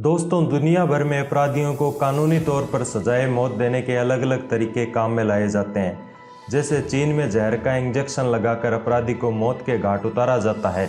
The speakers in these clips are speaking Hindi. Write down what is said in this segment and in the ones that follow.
दोस्तों, दुनिया भर में अपराधियों को कानूनी तौर पर सजाए मौत देने के अलग अलग तरीके काम में लाए जाते हैं। जैसे चीन में जहर का इंजेक्शन लगाकर अपराधी को मौत के घाट उतारा जाता है,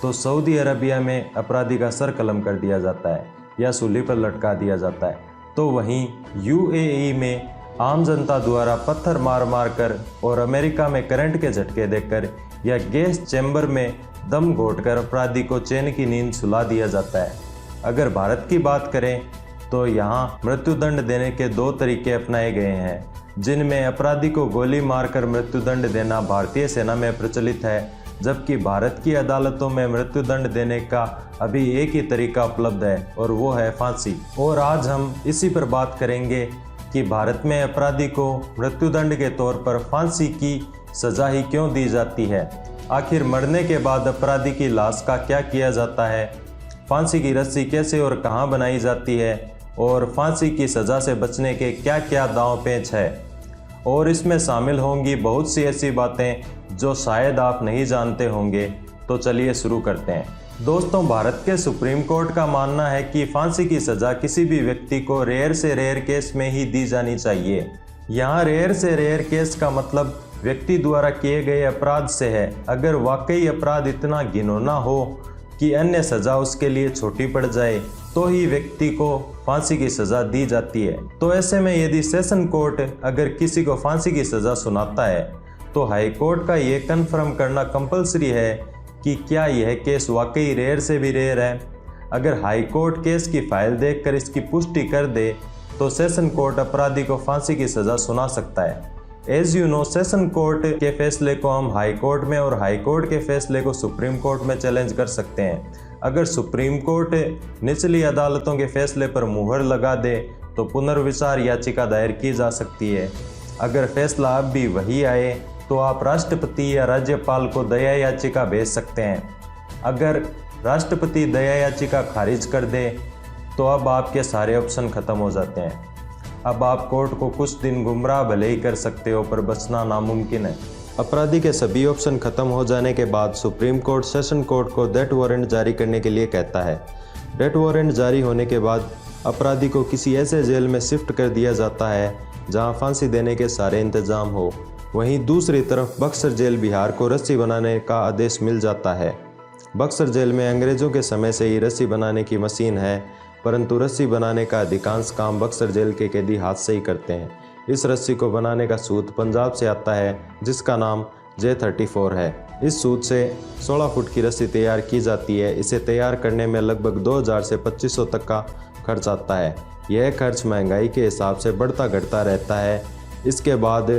तो सऊदी अरबिया में अपराधी का सर कलम कर दिया जाता है या सूली पर लटका दिया जाता है। तो वहीं यूएई में आम जनता द्वारा पत्थर मार मार कर और अमेरिका में करंट के झटके देकर या गैस चैम्बर में दम घोंटकर अपराधी को चैन की नींद सुला दिया जाता है। अगर भारत की बात करें तो यहाँ मृत्युदंड देने के दो तरीके अपनाए गए हैं, जिनमें अपराधी को गोली मारकर मृत्युदंड देना भारतीय सेना में प्रचलित है, जबकि भारत की अदालतों में मृत्युदंड देने का अभी एक ही तरीका उपलब्ध है और वो है फांसी। और आज हम इसी पर बात करेंगे कि भारत में अपराधी को मृत्युदंड के तौर पर फांसी की सजा ही क्यों दी जाती है, आखिर मरने के बाद अपराधी की लाश का क्या किया जाता है, फांसी की रस्सी कैसे और कहाँ बनाई जाती है, और फांसी की सज़ा से बचने के क्या क्या दांव पेच है, और इसमें शामिल होंगी बहुत सी ऐसी बातें जो शायद आप नहीं जानते होंगे। तो चलिए शुरू करते हैं। दोस्तों, भारत के सुप्रीम कोर्ट का मानना है कि फांसी की सज़ा किसी भी व्यक्ति को रेयर से रेयर केस में ही दी जानी चाहिए। यहाँ रेयर से रेयर केस का मतलब व्यक्ति द्वारा किए गए अपराध से है। अगर वाकई अपराध इतना घिनौना हो कि अन्य सज़ा उसके लिए छोटी पड़ जाए तो ही व्यक्ति को फांसी की सज़ा दी जाती है। तो ऐसे में यदि सेशन कोर्ट अगर किसी को फांसी की सज़ा सुनाता है तो हाई कोर्ट का ये कन्फर्म करना कंपलसरी है कि क्या यह केस वाकई रेयर से भी रेयर है। अगर हाई कोर्ट केस की फाइल देखकर इसकी पुष्टि कर दे तो सेशन कोर्ट अपराधी को फांसी की सज़ा सुना सकता है। As you know, session court के फैसले को हम हाई कोर्ट में और हाई कोर्ट के फैसले को सुप्रीम कोर्ट में चैलेंज कर सकते हैं। अगर सुप्रीम कोर्ट निचली अदालतों के फैसले पर मुहर लगा दे तो पुनर्विचार याचिका दायर की जा सकती है। अगर फैसला अब भी वही आए तो आप राष्ट्रपति या राज्यपाल को दया याचिका भेज सकते हैं। अगर राष्ट्रपति दया याचिका खारिज कर दे तो अब आपके सारे ऑप्शन खत्म हो जाते हैं। अब आप कोर्ट को कुछ दिन गुमराह भले ही कर सकते हो, पर बचना नामुमकिन है। अपराधी के सभी ऑप्शन खत्म हो जाने के बाद सुप्रीम कोर्ट सेशन कोर्ट को डेथ वारंट जारी करने के लिए कहता है। डेथ वारंट जारी होने के बाद अपराधी को किसी ऐसे जेल में शिफ्ट कर दिया जाता है जहां फांसी देने के सारे इंतजाम हो। वहीं दूसरी तरफ बक्सर जेल बिहार को रस्सी बनाने का आदेश मिल जाता है। बक्सर जेल में अंग्रेज़ों के समय से ही रस्सी बनाने की मशीन है, परंतु रस्सी बनाने का अधिकांश काम बक्सर जेल के कैदी हाथ से ही करते हैं। इस रस्सी को बनाने का सूत पंजाब से आता है, जिसका नाम J34 है। इस सूत से 16 फुट की रस्सी तैयार की जाती है। इसे तैयार करने में लगभग 2000 से 2500 तक का खर्च आता है। यह खर्च महंगाई के हिसाब से बढ़ता घटता रहता है। इसके बाद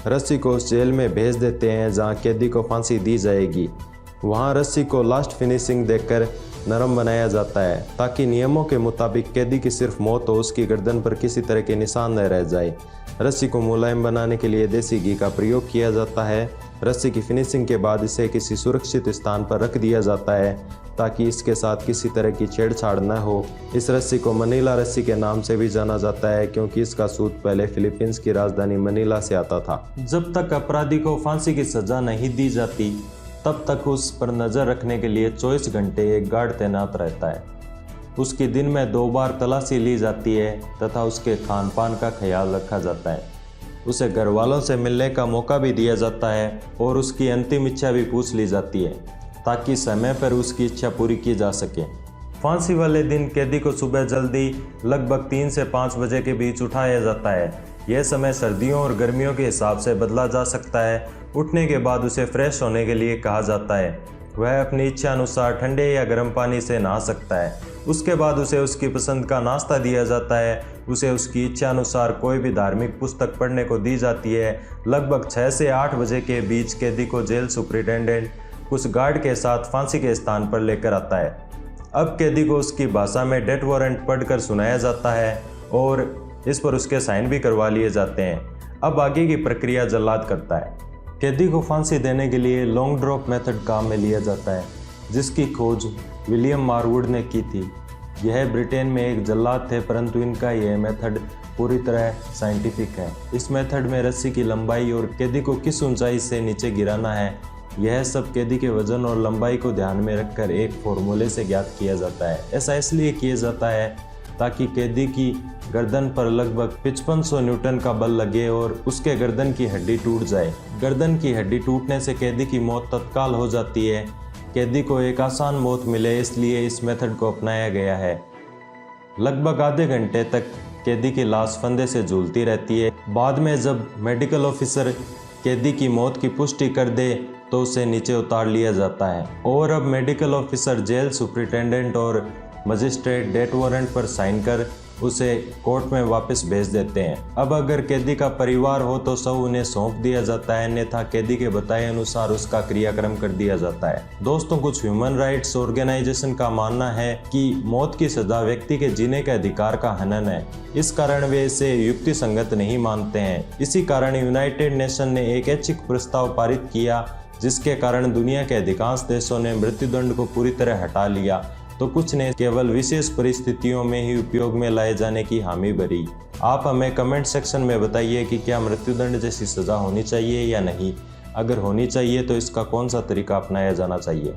रस्सी को उस जेल में भेज देते हैं जहाँ कैदी को फांसी दी जाएगी। वहाँ रस्सी को लास्ट फिनिशिंग देकर नरम बनाया जाता है ताकि नियमों के मुताबिक कैदी की सिर्फ मौत हो, उसकी गर्दन पर किसी तरह के निशान न रह जाए। रस्सी को मुलायम बनाने के लिए देसी घी का प्रयोग किया जाता है। रस्सी की फिनिशिंग के बाद इसे किसी सुरक्षित स्थान पर रख दिया जाता है ताकि इसके साथ किसी तरह की छेड़छाड़ न हो। इस रस्सी को मनीला रस्सी के नाम से भी जाना जाता है क्योंकि इसका सूत पहले फिलीपींस की राजधानी मनीला से आता था। जब तक अपराधी को फांसी की सज़ा नहीं दी जाती तब तक उस पर नज़र रखने के लिए 24 घंटे एक गार्ड तैनात रहता है। उसकी दिन में 2 बार तलाशी ली जाती है तथा उसके खान पान का ख्याल रखा जाता है। उसे घर वालों से मिलने का मौका भी दिया जाता है और उसकी अंतिम इच्छा भी पूछ ली जाती है ताकि समय पर उसकी इच्छा पूरी की जा सके। फांसी वाले दिन कैदी को सुबह जल्दी लगभग 3 से 5 बजे के बीच उठाया जाता है। यह समय सर्दियों और गर्मियों के हिसाब से बदला जा सकता है। उठने के बाद उसे फ्रेश होने के लिए कहा जाता है। वह अपनी इच्छा अनुसार ठंडे या गर्म पानी से नहा सकता है। उसके बाद उसे उसकी पसंद का नाश्ता दिया जाता है। उसे उसकी इच्छा अनुसार कोई भी धार्मिक पुस्तक पढ़ने को दी जाती है। लगभग 6 से 8 बजे के बीच कैदी को जेल सुपरिटेंडेंट कुछ गार्ड के साथ फांसी के स्थान पर लेकर आता है। अब कैदी को उसकी भाषा में डेथ वारंट पढ़कर सुनाया जाता है और इस पर उसके साइन भी करवा लिए जाते हैं। अब आगे की प्रक्रिया जल्लाद करता है। कैदी को फांसी देने के लिए लॉन्ग ड्रॉप मेथड काम में लिया जाता है, जिसकी खोज विलियम मारवुड ने की थी। यह ब्रिटेन में एक जल्लाद थे, परंतु इनका यह मेथड पूरी तरह साइंटिफिक है। इस मेथड में रस्सी की लंबाई और कैदी को किस ऊंचाई से नीचे गिराना है यह सब कैदी के वजन और लंबाई को ध्यान में रखकर एक फॉर्मूले से ज्ञात किया जाता है। ऐसा इसलिए किया जाता है ताकि कैदी की गर्दन पर लगभग 5500 न्यूटन का बल लगे और उसके गर्दन की हड्डी टूट जाए। गर्दन की हड्डी टूटने से कैदी की मौत तत्काल हो जाती है। कैदी को एक आसान मौत मिले इसलिए इस मेथड को अपनाया गया है। लगभग आधे घंटे तक कैदी की लाश फंदे से झूलती रहती है। बाद में जब मेडिकल ऑफिसर कैदी की मौत की पुष्टि कर दे तो उसे नीचे उतार लिया जाता है और अब मेडिकल ऑफिसर जेल सुपरिटेंडेंट और मजिस्ट्रेट डेथ वारंट पर साइन कर उसे कोर्ट में वापस भेज देते हैं। अब अगर कैदी का परिवार हो तो सब उन्हें सौंप दिया जाता है, अन्यथा कैदी के बताए अनुसार उसका क्रियाक्रम कर दिया जाता है। दोस्तों, कुछ ह्यूमन राइट्स ऑर्गेनाइजेशन का मानना है कि मौत की सजा व्यक्ति के जीने के अधिकार का हनन है। इस कारण वे इसे युक्ति संगत नहीं मानते हैं। इसी कारण यूनाइटेड नेशन ने एक ऐच्छिक प्रस्ताव पारित किया जिसके कारण दुनिया के अधिकांश देशों ने मृत्युदंड को पूरी तरह हटा लिया, तो कुछ ने केवल विशेष परिस्थितियों में ही उपयोग में लाए जाने की हामी भरी। आप हमें कमेंट सेक्शन में बताइए कि क्या मृत्युदंड जैसी सज़ा होनी चाहिए या नहीं। अगर होनी चाहिए तो इसका कौन सा तरीका अपनाया जाना चाहिए।